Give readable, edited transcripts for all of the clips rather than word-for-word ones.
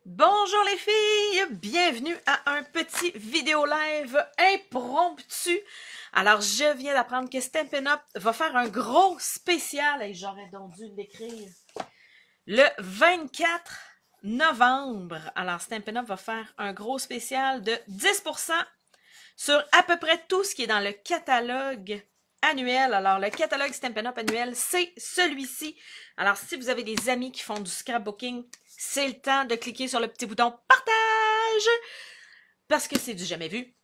Bonjour les filles, bienvenue à un petit vidéo live impromptu. Alors je viens d'apprendre que Stampin' Up va faire un gros spécial, et j'aurais donc dû l'écrire, le 24 novembre. Alors Stampin' Up va faire un gros spécial de 10% sur à peu près tout ce qui est dans le catalogue annuel. Alors, le catalogue Stampin' Up annuel, c'est celui-ci. Alors, si vous avez des amis qui font du scrapbooking, c'est le temps de cliquer sur le petit bouton « Partage » parce que c'est du jamais vu.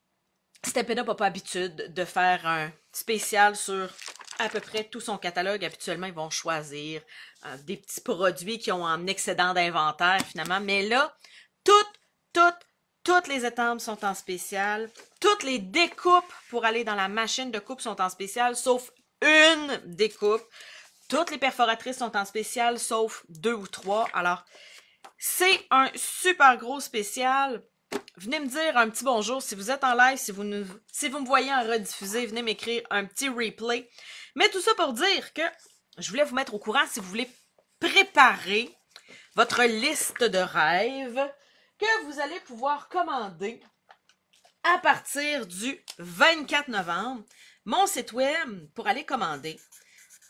Stampin' Up n'a pas habitude de faire un spécial sur à peu près tout son catalogue. Habituellement, ils vont choisir des petits produits qui ont un excédent d'inventaire, finalement. Mais là, toutes les étampes sont en spécial. Toutes les découpes pour aller dans la machine de coupe sont en spécial, sauf une découpe. Toutes les perforatrices sont en spécial, sauf 2 ou 3. Alors, c'est un super gros spécial. Venez me dire un petit bonjour si vous êtes en live, si vous me voyez en rediffusé, venez m'écrire un petit replay. Mais tout ça pour dire que je voulais vous mettre au courant si vous voulez préparer votre liste de rêves que vous allez pouvoir commander à partir du 24 novembre. Mon site web pour aller commander,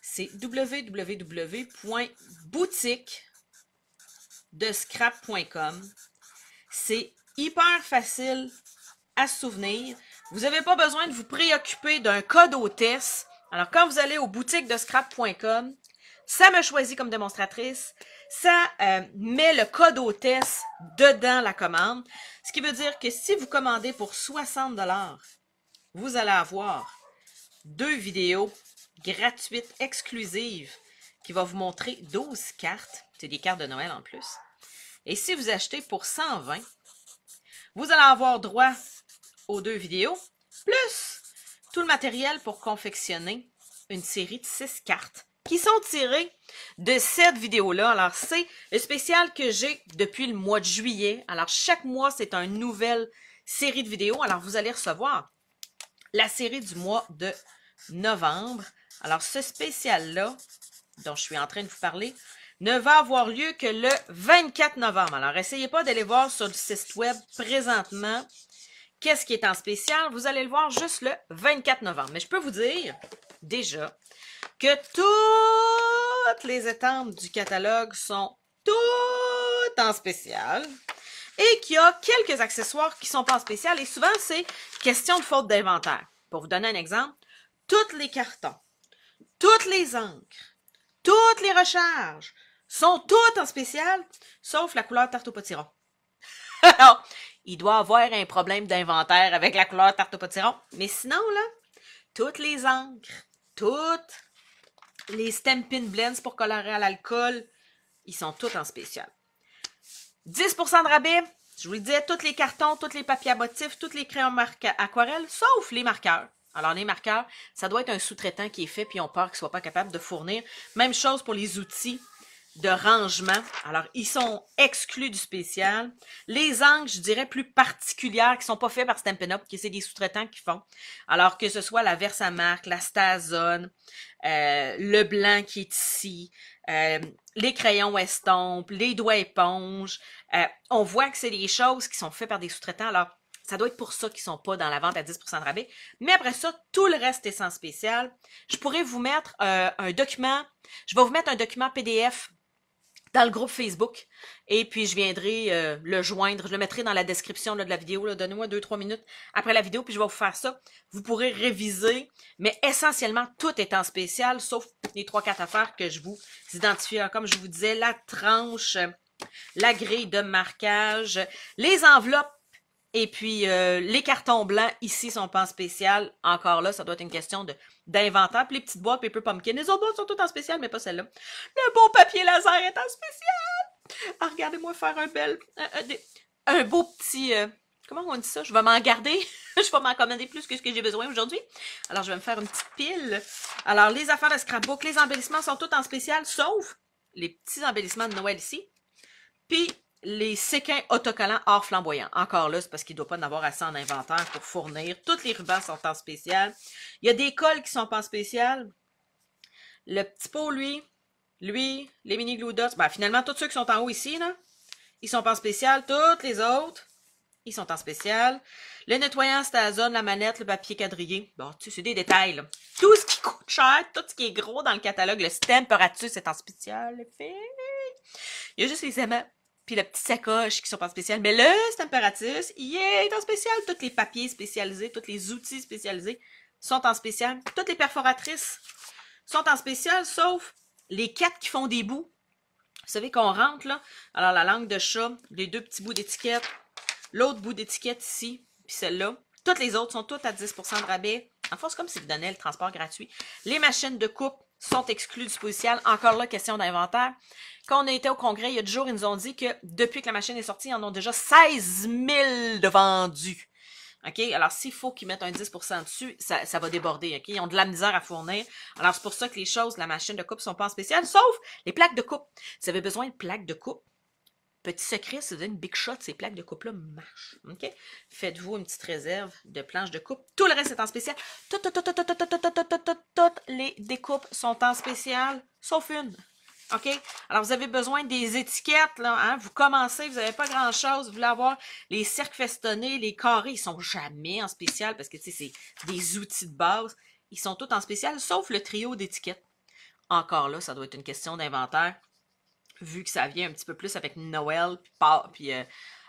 c'est www.boutiquedescrap.com. C'est hyper facile à se souvenir. Vous n'avez pas besoin de vous préoccuper d'un code hôtesse. Alors, quand vous allez au boutiquedescrap.com, ça me choisit comme démonstratrice. Ça met le code hôtesse dedans la commande. Ce qui veut dire que si vous commandez pour 60 $, vous allez avoir 2 vidéos gratuites, exclusives, qui vont vous montrer 12 cartes. C'est des cartes de Noël en plus. Et si vous achetez pour 120, vous allez avoir droit aux 2 vidéos, plus tout le matériel pour confectionner une série de 6 cartes qui sont tirées de cette vidéo-là. Alors, c'est le spécial que j'ai depuis le mois de juillet. Alors, chaque mois, c'est une nouvelle série de vidéos. Alors, vous allez recevoir la série du mois de novembre. Alors, ce spécial-là, dont je suis en train de vous parler, ne va avoir lieu que le 24 novembre. Alors, essayez pas d'aller voir sur le site web présentement qu'est-ce qui est en spécial. Vous allez le voir juste le 24 novembre. Mais je peux vous dire, déjà, que toutes les étampes du catalogue sont toutes en spécial et qu'il y a quelques accessoires qui sont pas en spécial et souvent, c'est question de faute d'inventaire. Pour vous donner un exemple, tous les cartons, toutes les encres, toutes les recharges sont toutes en spécial, sauf la couleur tarte au potiron. Alors, il doit avoir un problème d'inventaire avec la couleur tarte au potiron. Mais sinon, là, toutes les encres, toutes les Stampin' Blends pour colorer à l'alcool, ils sont tous en spécial. 10% de rabais, je vous le disais, tous les cartons, tous les papiers à motifs, tous les crayons aquarelles, sauf les marqueurs. Alors, les marqueurs, ça doit être un sous-traitant qui est fait, puis on peur qu'il ne soit pas capable de fournir. Même chose pour les outils de rangement. Alors, ils sont exclus du spécial. Les encres, je dirais, plus particulières, qui sont pas faits par Stampin' Up, que c'est des sous-traitants qui font. Alors, que ce soit la Versamark, la Stazone, le blanc qui est ici, les crayons estompe, les doigts éponges, on voit que c'est des choses qui sont faites par des sous-traitants. Alors, ça doit être pour ça qu'ils sont pas dans la vente à 10% de rabais. Mais après ça, tout le reste est sans spécial. Je pourrais vous mettre un document. Je vais vous mettre un document PDF dans le groupe Facebook. Et puis, je viendrai le joindre. Je le mettrai dans la description là, de la vidéo. Donnez-moi 2-3 minutes après la vidéo, puis je vais vous faire ça. Vous pourrez réviser. Mais essentiellement, tout est en spécial, sauf les 3-4 affaires que je vous identifie. Alors, comme je vous disais, la tranche, la grille de marquage, les enveloppes, et puis, les cartons blancs, ici, sont pas en spécial. Encore là, ça doit être une question d'inventaire. Puis les petites boîtes Paper Pumpkin, les autres boîtes sont toutes en spécial, mais pas celle-là. Le beau papier laser est en spécial. Ah, regardez-moi faire un beau petit... comment on dit ça? Je vais m'en garder. Je vais m'en commander plus que ce que j'ai besoin aujourd'hui. Alors, je vais me faire une petite pile. Alors, les affaires de scrapbook, les embellissements sont tous en spécial, sauf les petits embellissements de Noël ici. Puis, les séquins autocollants hors flamboyants. Encore là, c'est parce qu'il ne doit pas en avoir assez en inventaire pour fournir. Toutes les rubans sont en spécial. Il y a des cols qui sont pas en spécial. Le petit pot, lui, les mini glue dots, ben, finalement, tous ceux qui sont en haut ici, là, ils sont pas en spécial. Toutes les autres, ils sont en spécial. Le nettoyant, c'est la zone, la manette, le papier quadrillé. Bon, tu sais, c'est des détails, là. Tout ce qui coûte cher, tout ce qui est gros dans le catalogue, le Stamparatus est en spécial, les filles. Il y a juste les aimants, puis la petite sacoche qui sont pas en spécial. Mais le Stamparatus, il est en spécial. Tous les papiers spécialisés, tous les outils spécialisés sont en spécial. Toutes les perforatrices sont en spécial, sauf les 4 qui font des bouts. Vous savez qu'on rentre, là. Alors, la langue de chat, les 2 petits bouts d'étiquette, l'autre bout d'étiquette ici, puis celle-là. Toutes les autres sont toutes à 10% de rabais. En fait, c'est comme si vous donniez le transport gratuit. Les machines de coupe sont exclues du spécial. Encore là, question d'inventaire. Quand on a été au congrès, il y a 2 jours, ils nous ont dit que depuis que la machine est sortie, ils en ont déjà 16 000 de vendus. OK? Alors, s'il faut qu'ils mettent un 10% dessus, ça va déborder. OK? Ils ont de la misère à fournir. Alors, c'est pour ça que les choses, la machine de coupe, ne sont pas en spécial, sauf les plaques de coupe. Si vous avez besoin de plaques de coupe, petit secret, si vous avez une Big Shot, ces plaques de coupe-là marchent. OK? Faites-vous une petite réserve de planches de coupe. Tout le reste est en spécial. Toutes les découpes sont en spécial, sauf une. OK? Alors, vous avez besoin des étiquettes, là, hein? Vous commencez, vous n'avez pas grand-chose. Vous voulez avoir les cercles festonnés, les carrés, ils sont jamais en spécial parce que, tu sais, c'est des outils de base. Ils sont tous en spécial, sauf le trio d'étiquettes. Encore là, ça doit être une question d'inventaire. Vu que ça vient un petit peu plus avec Noël, puis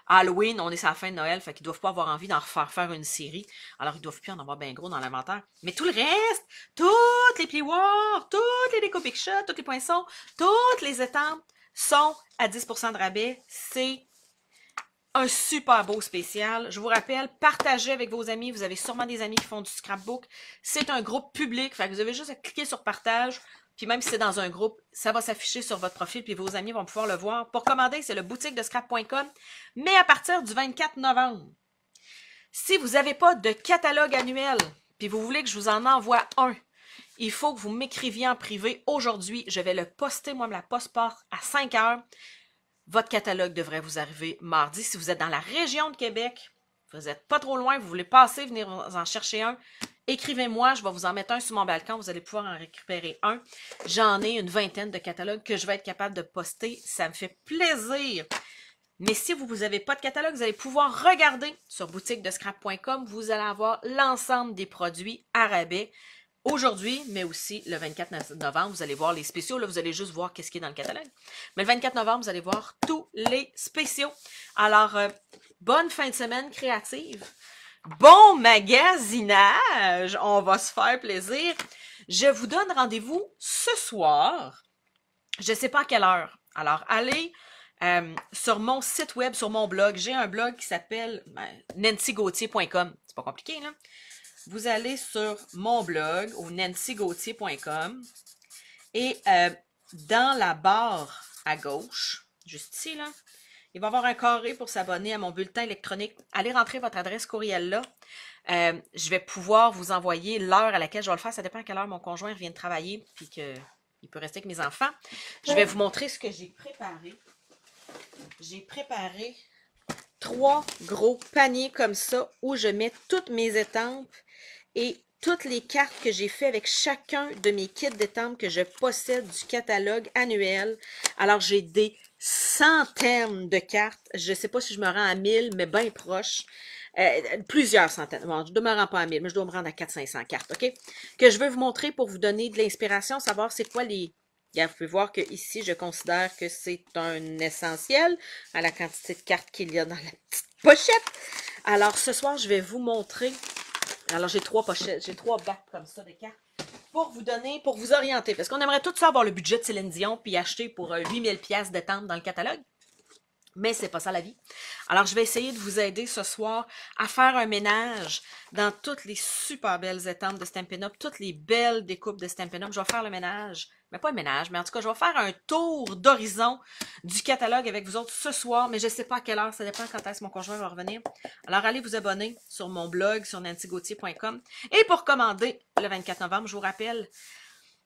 Halloween, on est sur la fin de Noël, fait qu'ils doivent pas avoir envie d'en faire une série. Alors, ils doivent plus en avoir bien gros dans l'inventaire. Mais tout le reste, toutes les plioirs, toutes les découpes Big Shot, tous les poinçons, toutes les étampes sont à 10% de rabais. C'est un super beau spécial. Je vous rappelle, partagez avec vos amis. Vous avez sûrement des amis qui font du scrapbook. C'est un groupe public, fait que vous avez juste à cliquer sur partage. Puis même si c'est dans un groupe, ça va s'afficher sur votre profil, puis vos amis vont pouvoir le voir. Pour commander, c'est le boutique de scrap.com, mais à partir du 24 novembre. Si vous n'avez pas de catalogue annuel, puis vous voulez que je vous en envoie un, il faut que vous m'écriviez en privé. Aujourd'hui, je vais le poster, moi, me la poste part à 5 heures. Votre catalogue devrait vous arriver mardi. Si vous êtes dans la région de Québec, vous n'êtes pas trop loin, vous voulez passer, venir en chercher un, écrivez-moi, je vais vous en mettre un sur mon balcon, vous allez pouvoir en récupérer un. J'en ai une vingtaine de catalogues que je vais être capable de poster, ça me fait plaisir. Mais si vous n'avez pas de catalogue, vous allez pouvoir regarder sur boutiquedescrap.com, vous allez avoir l'ensemble des produits à rabais aujourd'hui, mais aussi le 24 novembre, vous allez voir les spéciaux. Là, vous allez juste voir qu'est-ce qui est dans le catalogue. Mais le 24 novembre, vous allez voir tous les spéciaux. Alors, bonne fin de semaine créative. Bon magasinage. On va se faire plaisir. Je vous donne rendez-vous ce soir. Je ne sais pas à quelle heure. Alors, allez sur mon site web, sur mon blog. J'ai un blog qui s'appelle nancygauthier.com. C'est pas compliqué, là. Vous allez sur mon blog au nancygauthier.com et dans la barre à gauche, juste ici, là, il va y avoir un carré pour s'abonner à mon bulletin électronique. Allez rentrer votre adresse courriel là. Je vais pouvoir vous envoyer l'heure à laquelle je vais le faire. Ça dépend à quelle heure mon conjoint revient de travailler puis qu'il peut rester avec mes enfants. Je vais vous montrer ce que j'ai préparé. J'ai préparé 3 gros paniers comme ça où je mets toutes mes étampes et toutes les cartes que j'ai fait avec chacun de mes kits d'étampes que je possède du catalogue annuel. Alors, j'ai des centaines de cartes. Je ne sais pas si je me rends à 1000, mais bien proche. Plusieurs centaines. Bon, je ne me rends pas à 1000, mais je dois me rendre à 400-500 cartes, OK? Que je veux vous montrer pour vous donner de l'inspiration, savoir c'est quoi les... Vous pouvez voir que ici, je considère que c'est un essentiel à la quantité de cartes qu'il y a dans la petite pochette. Alors, ce soir, je vais vous montrer... Alors, j'ai 3 pochettes, j'ai 3 bacs comme ça de cartes pour vous donner, pour vous orienter. Parce qu'on aimerait tout ça avoir le budget de Céline Dion puis acheter pour 8000 pièces d'étampes dans le catalogue. Mais c'est pas ça la vie. Alors, je vais essayer de vous aider ce soir à faire un ménage dans toutes les super belles étampes de Stampin' Up, toutes les belles découpes de Stampin' Up. Je vais faire le ménage, mais pas le ménage, mais en tout cas, je vais faire un tour d'horizon du catalogue avec vous autres ce soir, mais je ne sais pas à quelle heure, ça dépend quand est-ce que mon conjoint va revenir. Alors, allez vous abonner sur mon blog, sur nancygauthier.com. Et pour commander le 24 novembre, je vous rappelle,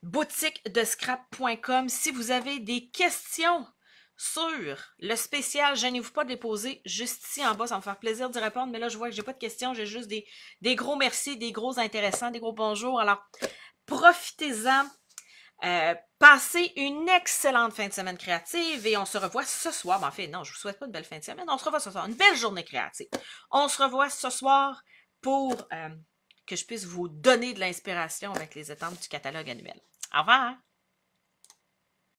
boutiquedescrap.com. Si vous avez des questions sur le spécial, gênez-vous pas de les poser juste ici en bas, ça va me faire plaisir d'y répondre, mais là je vois que j'ai pas de questions, j'ai juste des gros merci, des gros intéressants, des gros bonjours, alors profitez-en, Passez une excellente fin de semaine créative et on se revoit ce soir. Ben, en fait, non, je vous souhaite pas une belle fin de semaine. On se revoit ce soir. Une belle journée créative. On se revoit ce soir pour que je puisse vous donner de l'inspiration avec les étampes du catalogue annuel. Au revoir!